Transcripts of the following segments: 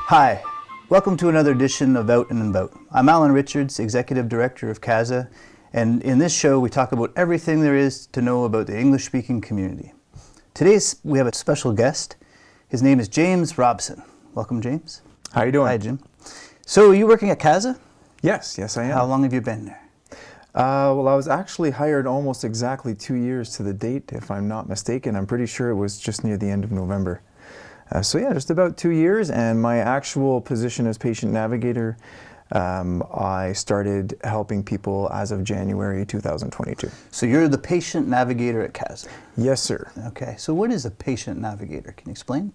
Hi, welcome to another edition of Out and About. I'm Alan Richards, Executive Director of CASA, and in this show we talk about everything there is to know about the English-speaking community. Today we have a special guest. His name is James Robson. Welcome, James. How are you doing? Hi, Jim. So are you working at CASA? Yes, I am. How long have you been there? Well, I was actually hired almost exactly 2 years to the date, if I'm not mistaken. I'm pretty sure it was just near the end of November. So yeah, just about 2 years, and my actual position as patient navigator, I started helping people as of January 2022. So you're the patient navigator at CASA? Yes, sir. Okay, so what is a patient navigator? Can you explain?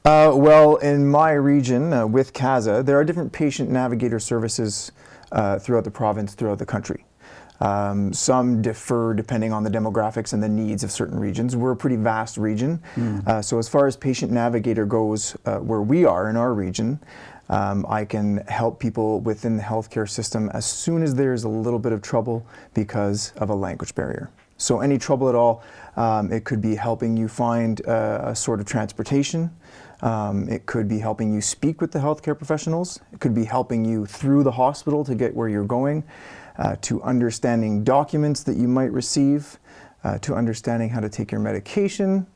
Well, in my region with CASA, there are different patient navigator services throughout the province, throughout the country. Some differ depending on the demographics and the needs of certain regions. We're a pretty vast region. So as far as patient navigator goes, where we are in our region, I can help people within the healthcare system as soon as there's a little bit of trouble because of a language barrier. So any trouble at all, it could be helping you find a sort of transportation. It could be helping you speak with the healthcare professionals. It could be helping you through the hospital to get where you're going. To understanding documents that you might receive, to understanding how to take your medication.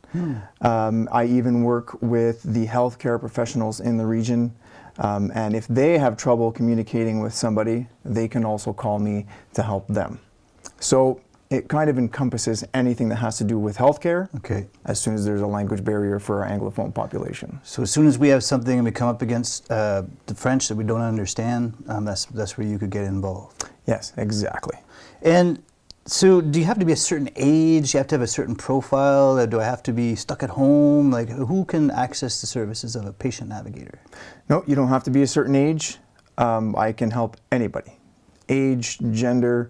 I even work with the healthcare professionals in the region, and if they have trouble communicating with somebody, they can also call me to help them. So it kind of encompasses anything that has to do with healthcare, as soon as there's a language barrier for our Anglophone population. So as soon as we have something and we come up against the French that we don't understand, that's where you could get involved. Yes, exactly. And so do you have to be a certain age? Do you have to have a certain profile? Or do I have to be stuck at home? Like, who can access the services of a patient navigator? No, you don't have to be a certain age. I can help anybody. Age, gender,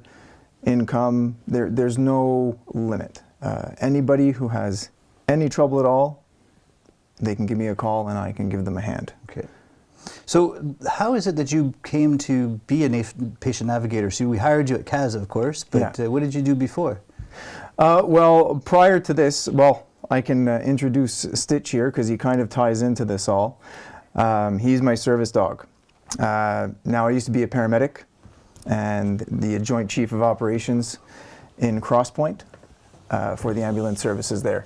income, there's no limit. Anybody who has any trouble at all, they can give me a call and I can give them a hand. Okay. So how is it that you came to be a patient navigator? So we hired you at CASA, of course, but what did you do before? Well, prior to this, I can introduce Stitch here because he kind of ties into this all. He's my service dog. Now, I used to be a paramedic and the Joint Chief of Operations in Crosspoint for the ambulance services there.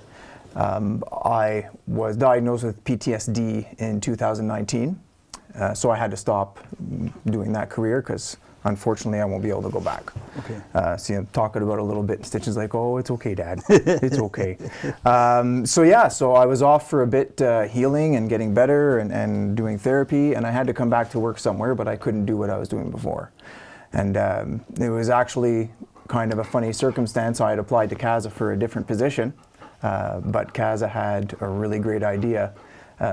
I was diagnosed with PTSD in 2019, so I had to stop doing that career because unfortunately I won't be able to go back. Okay. So I'm talking about it a little bit, and Stitch is like, "Oh, it's okay, Dad. It's okay." So I was off for a bit healing and getting better and doing therapy, and I had to come back to work somewhere, but I couldn't do what I was doing before. And it was actually kind of a funny circumstance. I had applied to CASA for a different position, but CASA had a really great idea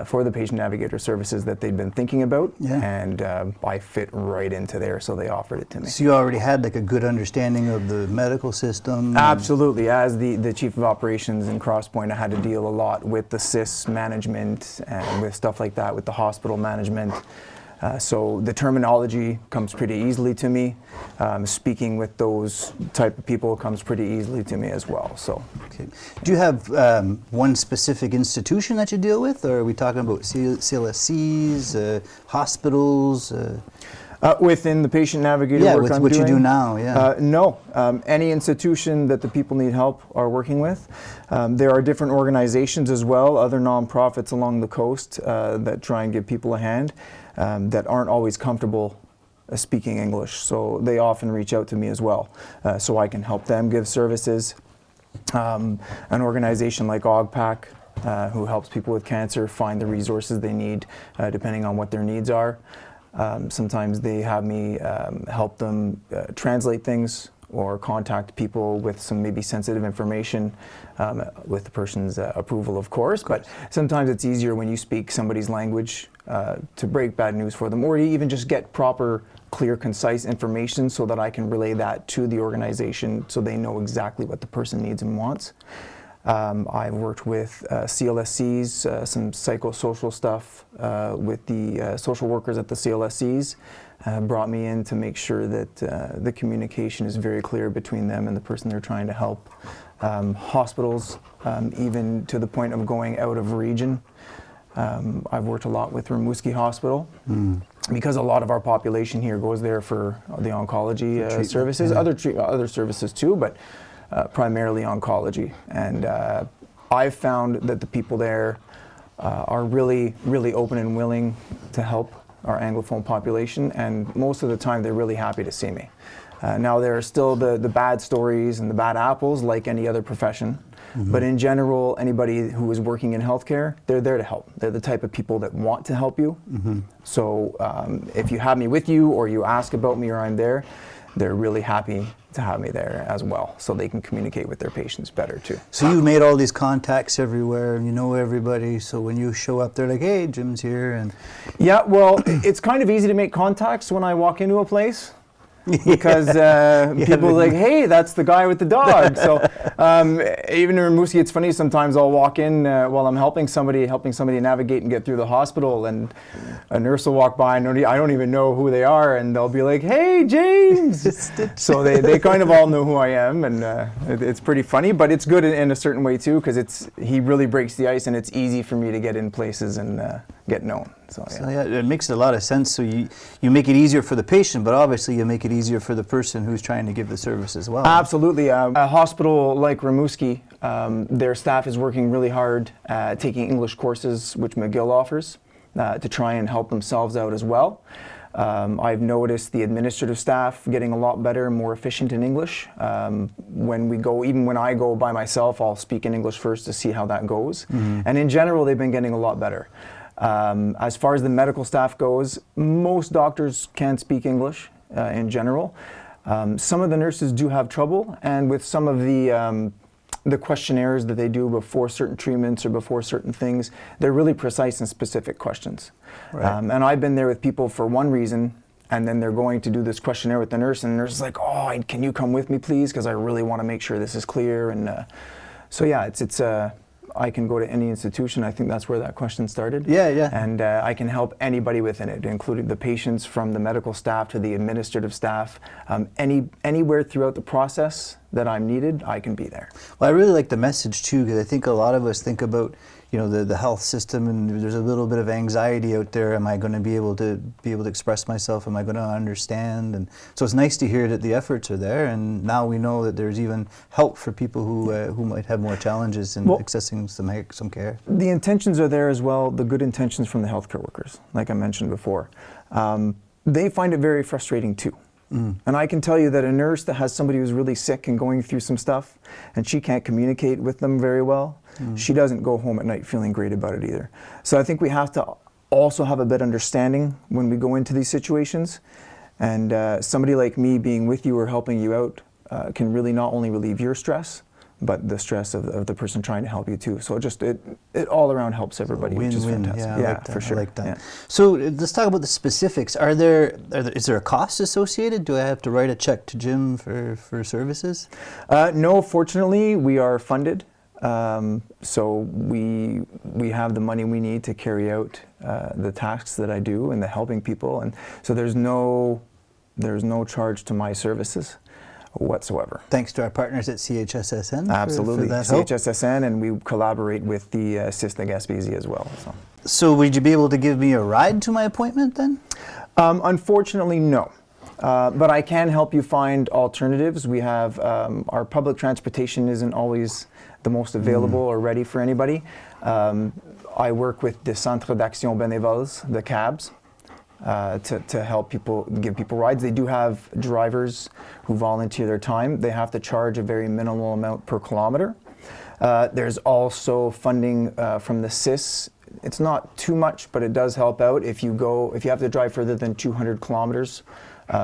for the patient navigator services that they'd been thinking about, and I fit right into there, so they offered it to me. So you already had like a good understanding of the medical system? Absolutely. As the Chief of Operations in Crosspoint, I had to deal a lot with the CIS management and with stuff like that, with the hospital management. So the terminology comes pretty easily to me. Speaking with those type of people comes pretty easily to me as well. So, do you have one specific institution that you deal with, or are we talking about CLSCs, hospitals? Within the patient navigator work I'm what doing? you do now, No, any institution that the people need help are working with. There are different organizations as well, other nonprofits along the coast that try and give people a hand. That aren't always comfortable speaking English, so they often reach out to me as well, so I can help them give services. An organization like OGPAC, who helps people with cancer find the resources they need depending on what their needs are. Sometimes they have me help them translate things or contact people with some maybe sensitive information with the person's approval, of course. But sometimes it's easier when you speak somebody's language to break bad news for them, or even just get proper, clear, concise information so that I can relay that to the organization so they know exactly what the person needs and wants. I've worked with CLSCs, some psychosocial stuff with the social workers at the CLSCs. Brought me in to make sure that the communication is very clear between them and the person they're trying to help. Hospitals, even to the point of going out of region. I've worked a lot with Rimouski Hospital because a lot of our population here goes there for the oncology services, other services too, but primarily oncology. And I've found that the people there are really, really open and willing to help our Anglophone population, and most of the time they're really happy to see me. Now there are still the bad stories and the bad apples like any other profession, but in general, anybody who is working in healthcare, they're there to help. They're the type of people that want to help you. So if you have me with you or you ask about me or I'm there, they're really happy to have me there as well, so they can communicate with their patients better too. So you've made all these contacts everywhere, and you know everybody, so when you show up, they're like, hey, Jim's here. And yeah, well, it's kind of easy to make contacts when I walk into a place. Because people are like, hey, that's the guy with the dog. So even in Rimouski, it's funny, sometimes I'll walk in while I'm helping somebody navigate and get through the hospital, and a nurse will walk by and I don't even know who they are, and they'll be like, hey, James. So they kind of all know who I am, and it's pretty funny, but it's good in a certain way too, because he really breaks the ice, and it's easy for me to get in places and get known. So yeah, it makes a lot of sense. So you make it easier for the patient, but obviously you make it easier for the person who's trying to give the service as well. Absolutely. A hospital like Rimouski, their staff is working really hard taking English courses, which McGill offers, to try and help themselves out as well. I've noticed the administrative staff getting a lot better and more efficient in English. Even when I go by myself, I'll speak in English first to see how that goes. And in general, they've been getting a lot better. As far as the medical staff goes, most doctors can speak English in general. Some of the nurses do have trouble, and with some of the questionnaires that they do before certain treatments or before certain things, they're really precise and specific questions. Right. And I've been there with people for one reason, and then they're going to do this questionnaire with the nurse, and the nurse is like, oh, can you come with me please, because I really want to make sure this is clear. And so yeah, it's I can go to any institution. I think that's where that question started. Yeah. And I can help anybody within it, including the patients, from the medical staff to the administrative staff. Anywhere throughout the process that I'm needed, I can be there. Well, I really like the message too, because I think a lot of us think about, the health system, and there's a little bit of anxiety out there. Am I going to be able to express myself? Am I going to understand? And so it's nice to hear that the efforts are there, and now we know that there's even help for people who might have more challenges in accessing some care. The intentions are there as well, the good intentions from the healthcare workers, like I mentioned before. They find it very frustrating too. And I can tell you that a nurse that has somebody who's really sick and going through some stuff, and she can't communicate with them very well, she doesn't go home at night feeling great about it either. So I think we have to also have a bit of understanding when we go into these situations. And somebody like me being with you or helping you out can really not only relieve your stress, but the stress of the person trying to help you too. So it all around helps everybody, which is fantastic. Yeah, like for sure. I like that. Yeah. So let's talk about the specifics. Is there a cost associated? Do I have to write a check to Jim for services? No, fortunately, we are funded. So we have the money we need to carry out the tasks that I do and the helping people, and so there's no charge to my services whatsoever. Thanks to our partners at CHSSN. Absolutely, for that help. CHSSN, and we collaborate with the System Gaspésie as well. So would you be able to give me a ride to my appointment then? Unfortunately, no. But I can help you find alternatives. We have our public transportation isn't always the most available or ready for anybody. I work with the Centre d'Action Bénévoles, the CABs, to help give people rides. They do have drivers who volunteer their time. They have to charge a very minimal amount per kilometer. There's also funding from the CIS. It's not too much, but it does help out if you have to drive further than 200 kilometers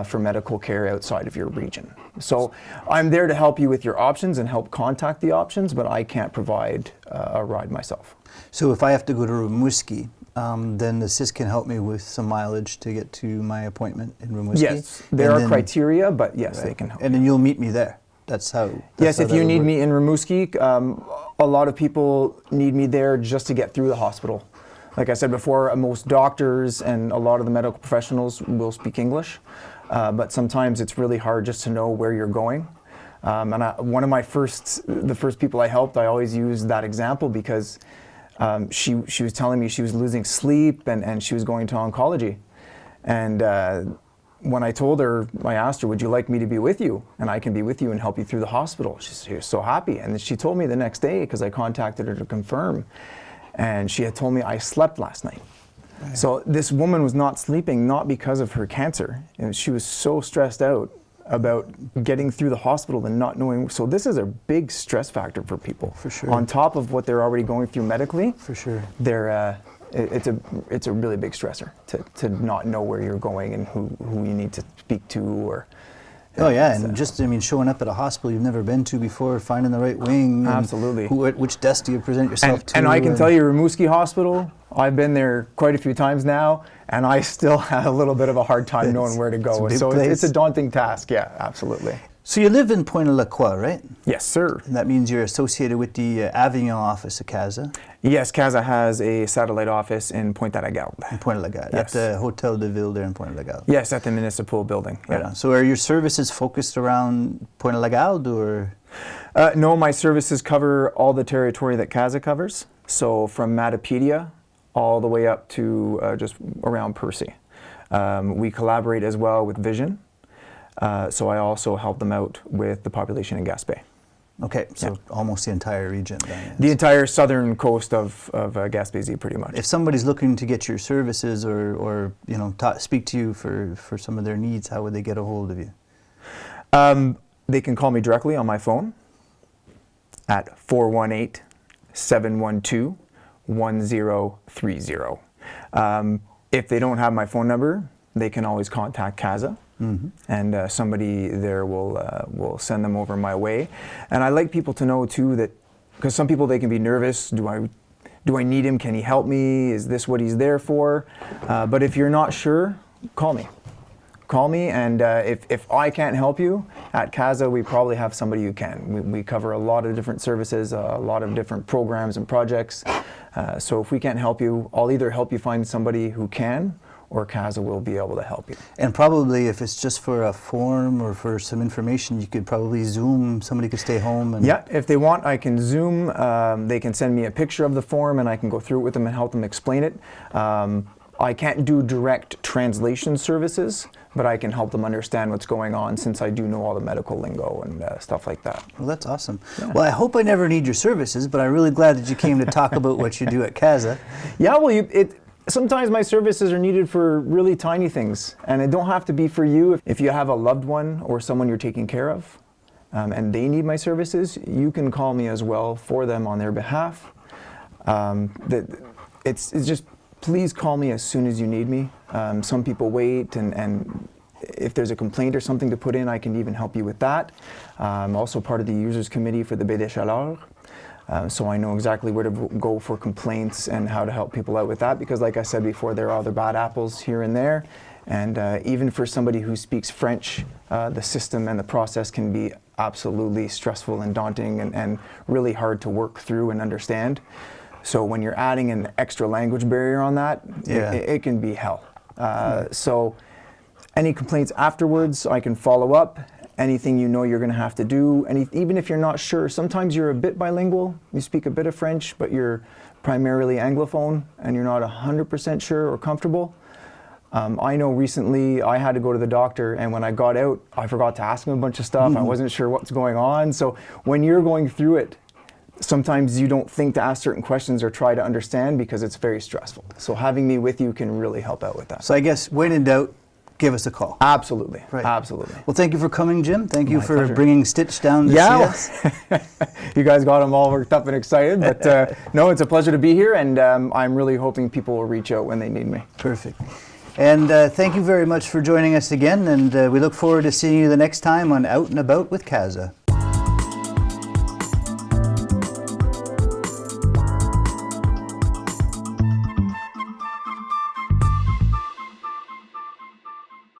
for medical care outside of your region. So I'm there to help you with your options and help contact the options, but I can't provide a ride myself. So if I have to go to Rimouski, then the CIS can help me with some mileage to get to my appointment in Rimouski? Yes, there are criteria, but yes, they can help. And then you'll meet me there? That's how. Yes, if you need me in Rimouski, a lot of people need me there just to get through the hospital. Like I said before, most doctors and a lot of the medical professionals will speak English, but sometimes it's really hard just to know where you're going. And one of the first people I helped, I always use that example because she was telling me she was losing sleep and she was going to oncology. And when I told her, I asked her, would you like me to be with you? And I can be with you and help you through the hospital. She was so happy. And then she told me the next day, because I contacted her to confirm, and she had told me I slept last night. Right. So this woman was not sleeping, not because of her cancer. And she was so stressed out about getting through the hospital and not knowing. So this is a big stress factor for people. For sure. On top of what they're already going through medically. For sure. It's a really big stressor to not know where you're going and who you need to speak to, or oh yeah, and just showing up at a hospital you've never been to before, finding the right wing. Absolutely. Which desk do you present yourself to? And I can tell you, Rimouski Hospital, I've been there quite a few times now, and I still have a little bit of a hard time knowing where to go. So it's a daunting task. Yeah, absolutely. So you live in Pointe-à-la-Croix, right? Yes, sir. And that means you're associated with the Avignon office of CASA. Yes, CASA has a satellite office in Pointe-à-la-Garde. In Pointe-à-la-Garde, yes. At the Hotel de Ville there in Pointe-à-la-Garde. Yes, at the municipal building. Right on. So are your services focused around Pointe-à-la-Garde, or? No, my services cover all the territory that CASA covers. So from Matapedia all the way up to just around Percy. We collaborate as well with Vision. So I also help them out with the population in Gaspé. Okay, so almost the entire region then. The entire southern coast of Gaspésie, pretty much. If somebody's looking to get your services or speak to you for some of their needs, how would they get a hold of you? They can call me directly on my phone at 418-712-1030. If they don't have my phone number, they can always contact CASA. Mm-hmm. And somebody there will send them over my way. And I like people to know too that, because some people, they can be nervous. Do I need him? Can he help me? Is this what he's there for? But if you're not sure, call me. Call me, and if I can't help you, at CASA we probably have somebody who can. We cover a lot of different services, a lot of different programs and projects. So if we can't help you, I'll either help you find somebody who can, or CASA will be able to help you. And probably if it's just for a form or for some information, you could probably Zoom, somebody could stay home. And yeah, if they want, I can Zoom. They can send me a picture of the form and I can go through it with them and help them explain it. I can't do direct translation services, but I can help them understand what's going on, since I do know all the medical lingo and stuff like that. Well, that's awesome. Yeah. Well, I hope I never need your services, but I'm really glad that you came to talk about what you do at CASA. Yeah, well, sometimes my services are needed for really tiny things, and it don't have to be for you. If you have a loved one or someone you're taking care of, and they need my services, you can call me as well for them on their behalf. It's just, please call me as soon as you need me. Some people wait, and if there's a complaint or something to put in, I can even help you with that. I'm also part of the users committee for the Baie des Chaleurs. So I know exactly where to go for complaints and how to help people out with that, because like I said before, there are other bad apples here and there, and even for somebody who speaks French, the system and the process can be absolutely stressful and daunting and really hard to work through and understand. So when you're adding an extra language barrier on that, it can be hell. So any complaints afterwards, I can follow up. Anything you know you're going to have to do, and even if you're not sure, sometimes you're a bit bilingual, you speak a bit of French, but you're primarily Anglophone, and you're not 100% sure or comfortable. I know recently I had to go to the doctor, and when I got out, I forgot to ask him a bunch of stuff. I wasn't sure what's going on. So when you're going through it, sometimes you don't think to ask certain questions or try to understand, because it's very stressful. So having me with you can really help out with that. So I guess when in doubt, give us a call. Absolutely. Right. Absolutely. Well, thank you for coming, Jim. Thank you for pleasure. bringing Stitch down to see us. You guys got them all worked up and excited, but no, it's a pleasure to be here, and I'm really hoping people will reach out when they need me. Perfect. And thank you very much for joining us again, and we look forward to seeing you the next time on Out and About with CASA.